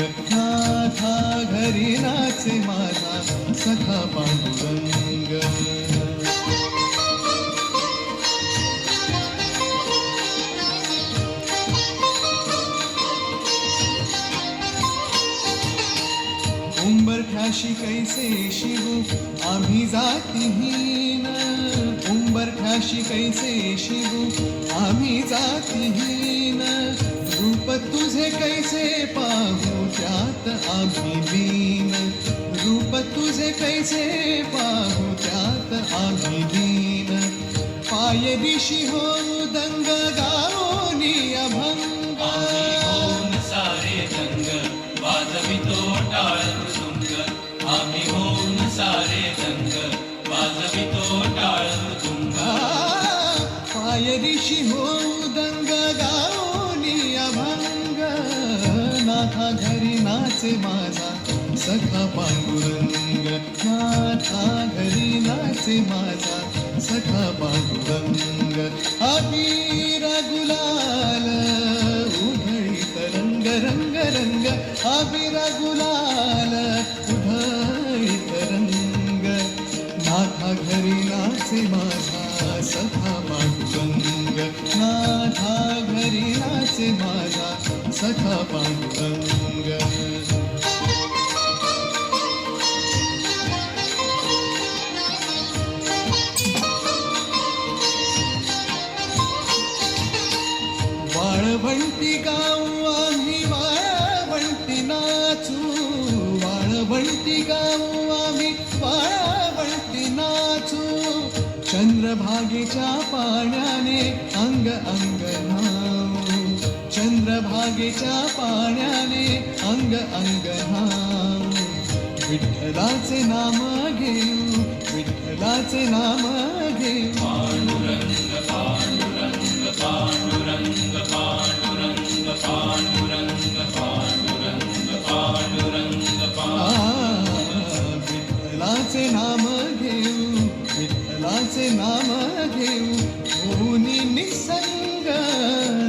नाथा घरी नाचे माझा सखा पांडुरंग. उंबरठ्याशी कैसे शिवू आम्ही जातीहीन. उंबरठ्याशी कैसे शिवू आम्ही जातीहीन. रूप तुझे कैसे पाहू त्यात आम्ही लीन. रूप तुझे कैसे पाहू त्यात आम्ही लीन. पायदिशी होऊ दंग गाओनी अभंग. सारे दंग वाजवितो टाळ मृदुंग. आम्ही होऊन सारे दंग वाजवितो टाळ मृदुंग. पायदिशी होऊ दंग गाओनी अभंग. नाथा घरी नाचे माझा सखा पांडुरंग. नाथा घरी नाचे माझा सखा पांडुरंग. अबीर गुलाल उधळीत रंग रंग रंग. अबीर गुलाल उधळीत रंग. नाथा घरी नाचे माझा सखा पांडुरंग. नाथा घरी नाचे माझा सखा पांडुरंग. वाळवंटी गाऊ आम्ही वाळवंटी नाचू. वाळवंटी गाऊ आम्ही वाळवंटी नाचू. चंद्रभागेच्या पाण्याने अंग अंग न्हाऊ. चंद्रभागेच्या पाण्याने अंग अंग न्हाऊ. विठ्ठलाचे नाम घेऊ. विठ्ठलाचे नाम घेऊ. पांडुरंग पांडुरंग पांडुरंग पांडुरंग पांडुरंग पांडुरंग पांडुरंग पांडुरंग. विठ्ठलाचे नाम घेऊ. विठ्ठलाचे नाम घेऊ. होनी निसंग.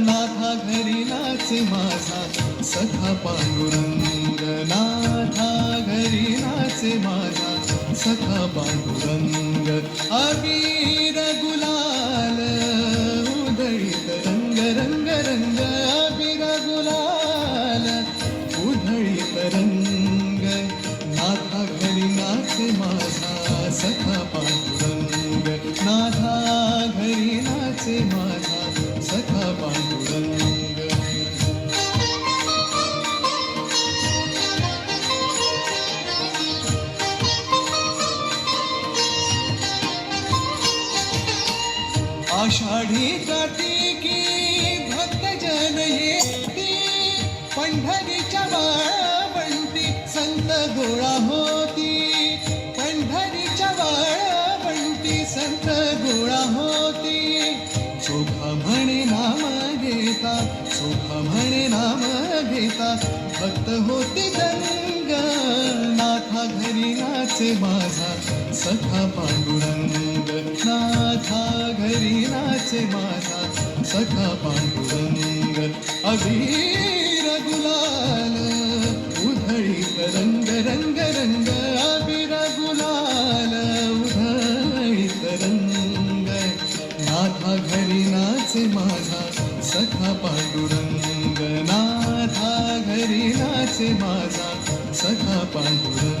नाथा घरी नाचे माझा सखा पांडुरंग. नाथा घरी नाचे माझा सखा पांडुरंग. अबीर गुलाल उधळीत रंग रंग रंग. अबीर गुलाल उधळीत रंग. नाथा घरी नाचे माझा सखा पांडुरंग. नाथा घरी नाचे माझा सखा पांडुरंग. आषाढी कार्तिकी भक्तजन येती. पंढरीच्या वाळवंटी संत गोळा होती. पंढरीच्या वाळवंटी संत गोळा होती. चोखा म्हणे नाम घेता. चोखा म्हणे नाम घेता. भक्त होती दंग. नाथा घरी नाचे माझा सखा पांडुरंग. नाथा घरी नाचे माझा सखा पांडुरंग. अबीर गुलाल उधळीत रंग रंग रंग. अबीर गुलाल उधळीत रंग. नाथा घरी नाचे माझा सखा पांडुरंग. नाथा घरी नाचे माझा सखा पांडुरंग.